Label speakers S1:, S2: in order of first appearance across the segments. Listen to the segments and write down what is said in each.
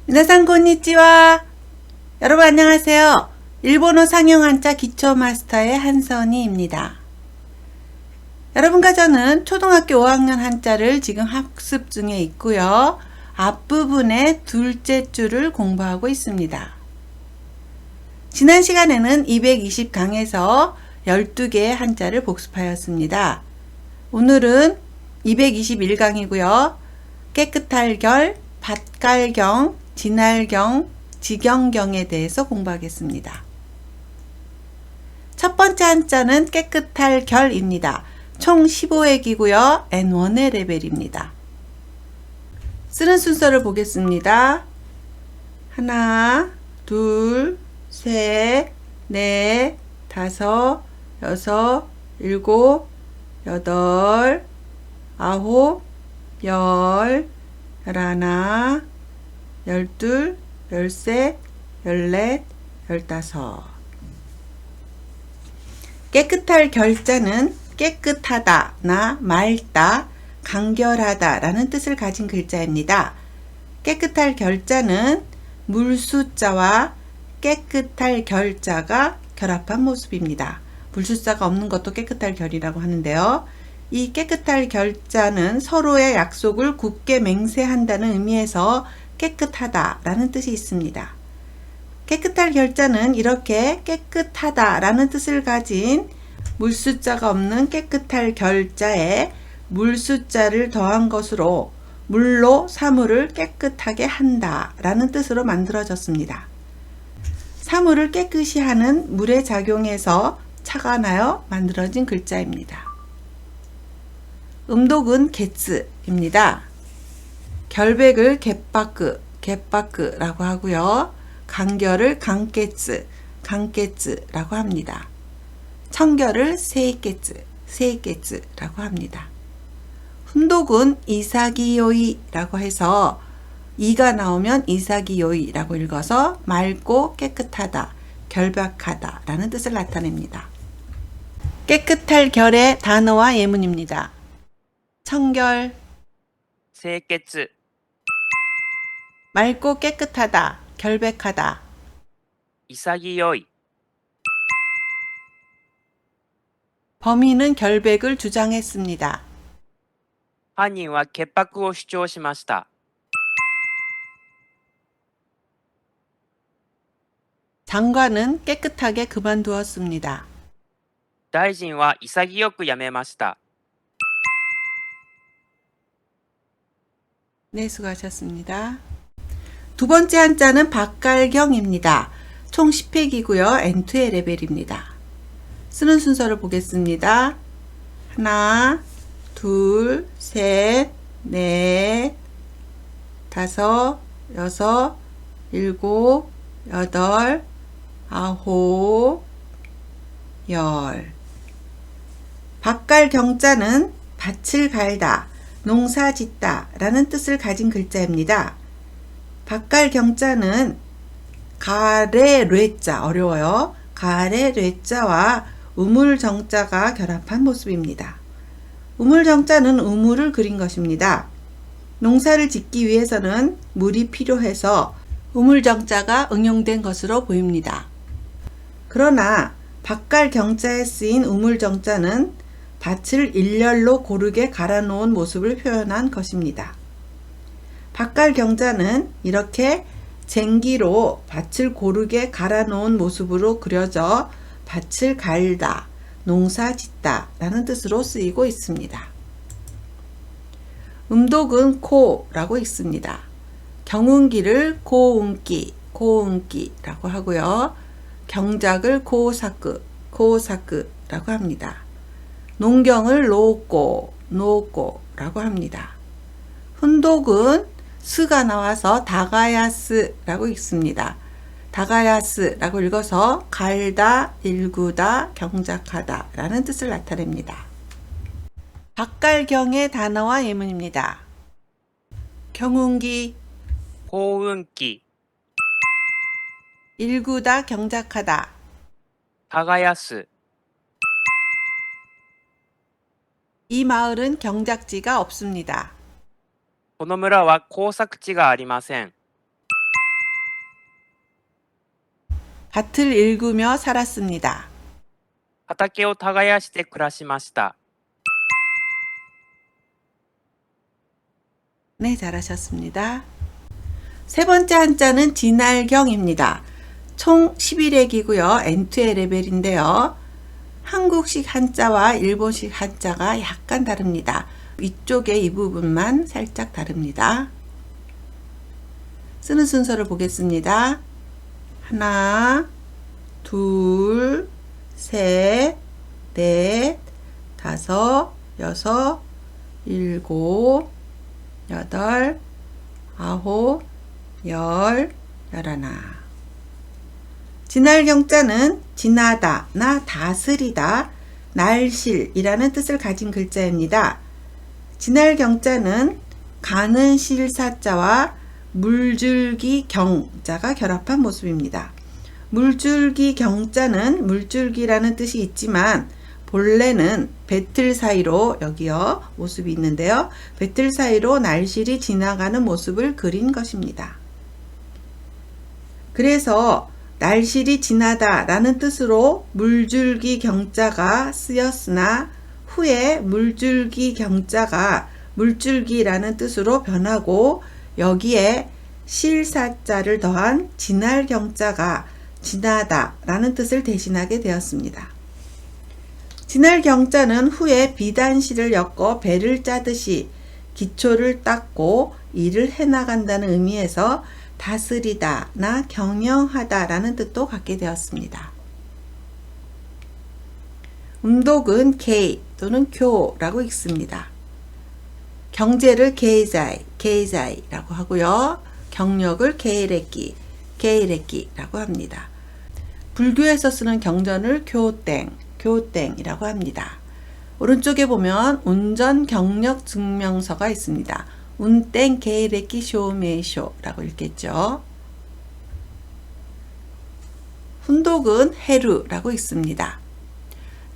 S1: 미나상 konnichiwa. 여러분 안녕하세요. 일본어 상용 한자 기초 마스터의 한선희입니다. 여러분과 저는 초등학교 5학년 한자를 지금 학습 중에 있고요. 앞부분의 둘째 줄을 공부하고 있습니다. 지난 시간에는 220강에서 12개의 한자를 복습하였습니다. 오늘은 221강이고요. 깨끗할 결, 밭갈경, 진할경, 지경경에 대해서 공부하겠습니다. 첫 번째 한자는 깨끗할 결입니다. 총 15회기고요. N1의 레벨입니다. 쓰는 순서를 보겠습니다. 하나, 둘, 셋, 넷, 다섯, 여섯, 일곱, 여덟, 아홉, 열, 열하나, 열둘, 열셋, 열넷, 열다섯. 깨끗할 결자는 깨끗하다, 나, 맑다, 간결하다 라는 뜻을 가진 글자입니다. 깨끗할 결자는 물수자와 깨끗할 결자가 결합한 모습입니다. 물수자가 없는 것도 깨끗할 결이라고 하는데요. 이 깨끗할 결자는 서로의 약속을 굳게 맹세한다는 의미에서 깨끗하다 라는 뜻이 있습니다. 깨끗할 결자는 이렇게 깨끗하다 라는 뜻을 가진 물수자가 없는 깨끗할 결자에 물수자를 더한 것으로 물로 사물을 깨끗하게 한다 라는 뜻으로 만들어졌습니다. 사물을 깨끗이 하는 물의 작용에서 차가 나여 만들어진 글자입니다. 음독은 게츠입니다. 결백을 갯바크라고 하고요. 간결을 강깨츠라고 합니다. 청결을 세이깨츠라고 합니다. 훈독은 이사기요이라고 해서 이가 나오면 이사기요이라고 읽어서 맑고 깨끗하다, 결박하다 라는 뜻을 나타냅니다. 깨끗할 결의 단어와 예문입니다. 청결,
S2: 清潔
S1: 맑고 깨끗하다, 결백하다.
S2: 潔い
S1: 범인은 결백을 주장했습니다.
S2: 犯人は潔白を主張しました。
S1: 장관은 깨끗하게 그만두었습니다.
S2: 大臣は潔く辞めました。
S1: 네, 수고하셨습니다. 두 번째 한자는 밭갈경입니다. 총 10획이고요. N2의 레벨입니다. 쓰는 순서를 보겠습니다. 하나, 둘, 셋, 넷, 다섯, 여섯, 일곱, 여덟, 아홉, 열. 밭갈경자는 밭을 갈다, 농사 짓다 라는 뜻을 가진 글자입니다. 밭갈경자는 가래 뢰자, 어려워요. 가래 뢰자와 우물정자가 결합한 모습입니다. 우물정자는 우물을 그린 것입니다. 농사를 짓기 위해서는 물이 필요해서 우물정자가 응용된 것으로 보입니다. 그러나 밭갈경자에 쓰인 우물정자는 밭을 일렬로 고르게 갈아 놓은 모습을 표현한 것입니다. 밭갈경자는 이렇게 쟁기로 밭을 고르게 갈아 놓은 모습으로 그려져 밭을 갈다, 농사 짓다 라는 뜻으로 쓰이고 있습니다. 음독은 코라고 읽습니다. 경운기를 고운기라고 하고요. 경작을 고사크라고 합니다. 농경을 노꼬라고 합니다. 훈독은 스가 나와서 다가야스라고 읽습니다. 다가야스라고 읽어서 갈다, 일구다, 경작하다 라는 뜻을 나타냅니다. 밭갈경의 단어와 예문입니다. 경운기,
S2: 幸運期
S1: 일구다, 경작하다.
S2: 耕す
S1: 이 마을은 경작지가 없습니다.
S2: この村は耕作地がありません。
S1: 밭을 일구며 살았습니다.
S2: 畑を耕して暮らしました。
S1: 네, 잘하셨습니다. 세 번째 한자는 진할경입니다. 총 11액이고요. N2의 레벨인데요. 한국식 한자와 일본식 한자가 약간 다릅니다. 위쪽에 이 부분만 살짝 다릅니다. 쓰는 순서를 보겠습니다. 하나, 둘, 셋, 넷, 다섯, 여섯, 일곱, 여덟, 아홉, 열, 열하나. 진할경자는 지나다, 나 다스리다, 날실이라는 뜻을 가진 글자입니다. 진할경자는 가는 실사자와 물줄기 경자가 결합한 모습입니다. 물줄기 경자는 물줄기라는 뜻이 있지만 본래는 배틀 사이로 여기요 모습이 있는데요. 배틀 사이로 날실이 지나가는 모습을 그린 것입니다. 그래서 날실이 지나다 라는 뜻으로 물줄기 경자가 쓰였으나 후에 물줄기 경자가 물줄기라는 뜻으로 변하고 여기에 실사자를 더한 진할경자가 지나다 라는 뜻을 대신하게 되었습니다. 진할경자는 후에 비단실을 엮어 배를 짜듯이 기초를 닦고 일을 해나간다는 의미에서 다스리다 나 경영하다 라는 뜻도 갖게 되었습니다. 음독은 게이 또는 교라고 읽습니다. 경제를 게이자이라고 하고요. 경력을 게이레끼라고 합니다. 불교에서 쓰는 경전을 교땡이라고 합니다. 오른쪽에 보면 운전 경력 증명서가 있습니다. 운땡 게이레끼 쇼메쇼라고 읽겠죠. 훈독은 헤르라고 읽습니다.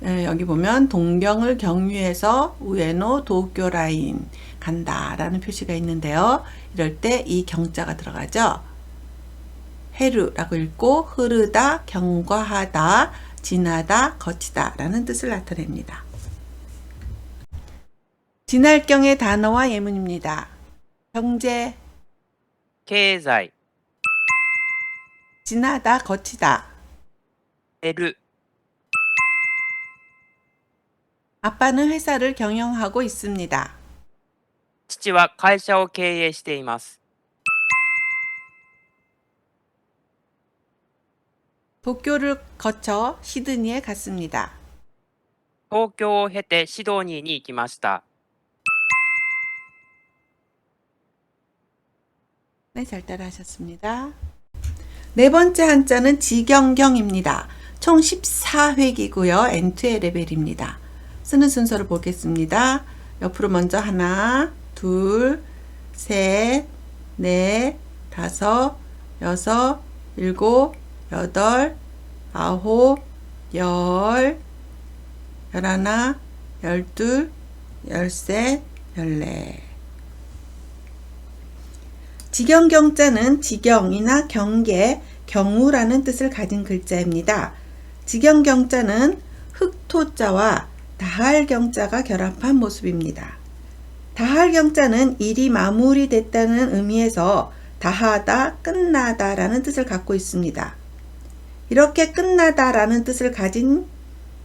S1: 여기 보면 동경을 경유해서 우에노 도쿄 라인 간다 라는 표시가 있는데요. 이럴 때 이 경자가 들어가죠. 헤르라고 읽고 흐르다, 경과하다, 지나다, 거치다 라는 뜻을 나타냅니다. 진할경의 단어와 예문입니다. 경제,
S2: 経済、
S1: 지나다, 거치다.
S2: 得る、
S1: 아빠는 회사를 경영하고 있습니다.
S2: 父は会社を経営しています。
S1: 도쿄를 거쳐 시드니에 갔습니다.
S2: 東京を経てシドニーに行きました。
S1: 네, 잘 따라하셨습니다. 네 번째 한자는 지경경입니다. 총 14획이고요. N2의 레벨입니다. 쓰는 순서를 보겠습니다. 옆으로 먼저 하나, 둘, 셋, 넷, 다섯, 여섯, 일곱, 여덟, 아홉, 열, 열하나, 열둘, 열셋, 열넷. 지경경자는 지경이나 경계, 경우라는 뜻을 가진 글자입니다. 지경경자는 흑토자와 다할경자가 결합한 모습입니다. 다할경자는 일이 마무리됐다는 의미에서 다하다, 끝나다 라는 뜻을 갖고 있습니다. 이렇게 끝나다 라는 뜻을 가진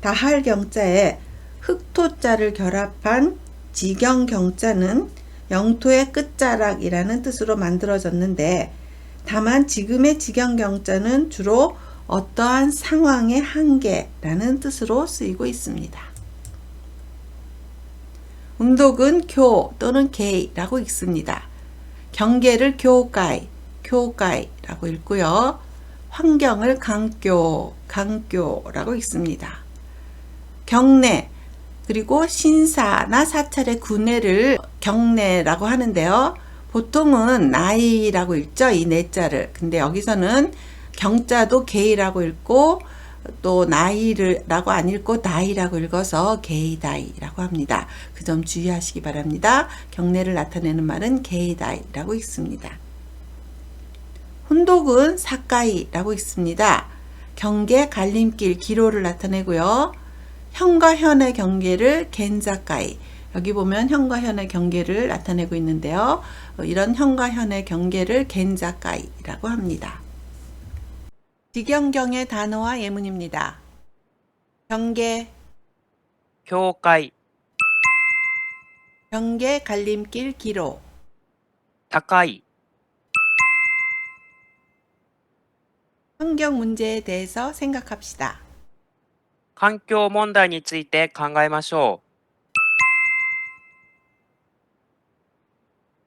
S1: 다할경자에 흑토자를 결합한 지경경자는 영토의 끝자락이라는 뜻으로 만들어졌는데 다만 지금의 지경경자는 주로 어떠한 상황의 한계라는 뜻으로 쓰이고 있습니다. 음독은 교 또는 게이라고 읽습니다. 경계를 교가이라고 읽고요. 환경을 강교라고 읽습니다. 경내 그리고 신사나 사찰의 구내를 경내라고 하는데요. 보통은 나이라고 읽죠. 이 내자를. 근데 여기서는 경자도 게이라고 읽고 또 나이라고 안 읽고 다이라고 읽어서 게이다이라고 합니다. 그 점 주의하시기 바랍니다. 경내를 나타내는 말은 게이다이라고 읽습니다. 혼독은 사카이라고 읽습니다. 경계, 갈림길, 기로를 나타내고요. 현과 현의 경계를 겐자카이. 여기 보면 현과 현의 경계를 나타내고 있는데요. 이런 현과 현의 경계를 겐자카이라고 합니다. 직영경의 단어와 예문입니다. 경계,
S2: 境界、
S1: 경계, 갈림길, 기로.
S2: 高い、
S1: 환경 문제에 대해서 생각합시다.
S2: 環境問題について考えましょ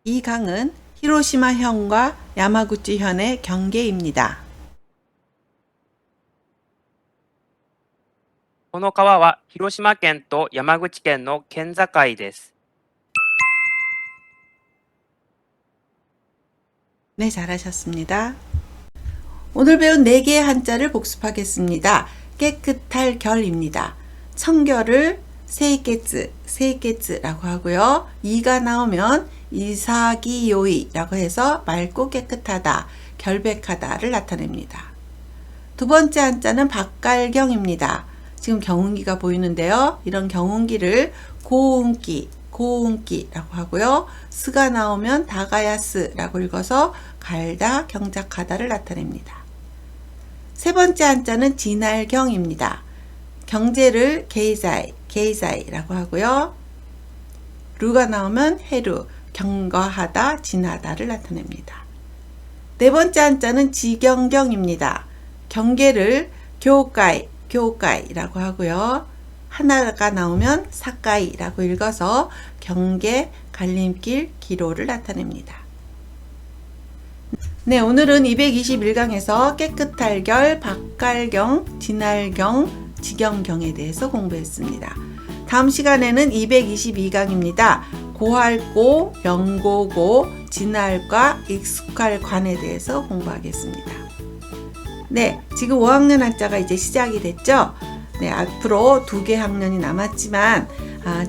S1: 이 강은 히로시마 현과 야마구치 현의 경계입니다.
S2: う。この川は広島県と山口県の県境です。
S1: 네, 잘하셨습니다. 오늘 배운 4개의 한자를 복습하겠습니다. 깨끗할 결입니다. 청결을 세이케츠라고 하고요. 이가 나오면 이사기요이라고 해서 맑고 깨끗하다, 결백하다를 나타냅니다. 두 번째 한자는 박갈경입니다. 지금 경운기가 보이는데요. 이런 경운기를 고운기라고 하고요. 스가 나오면 다가야스라고 읽어서 갈다, 경작하다를 나타냅니다. 세 번째 한자는 진할경입니다. 경제를 게이자이라고 하고요. 루가 나오면 해루, 경과하다, 진하다를 나타냅니다. 네 번째 한자는 지경경입니다. 경계를 교가이라고 하고요. 하나가 나오면 사카이라고 읽어서 경계, 갈림길, 기로를 나타냅니다. 네, 오늘은 221강에서 깨끗할 결, 박갈경, 진할경, 지경경에 대해서 공부했습니다. 다음 시간에는 222강입니다. 고할고, 영고고, 진할과 익숙할 관에 대해서 공부하겠습니다. 네, 지금 5학년 한자가 이제 시작이 됐죠? 네, 앞으로 2개 학년이 남았지만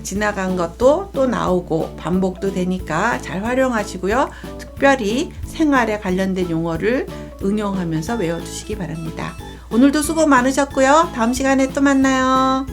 S1: 지나간 것도 또 나오고 반복도 되니까 잘 활용하시고요. 특별히 생활에 관련된 용어를 응용하면서 외워두시기 바랍니다. 오늘도 수고 많으셨고요. 다음 시간에 또 만나요.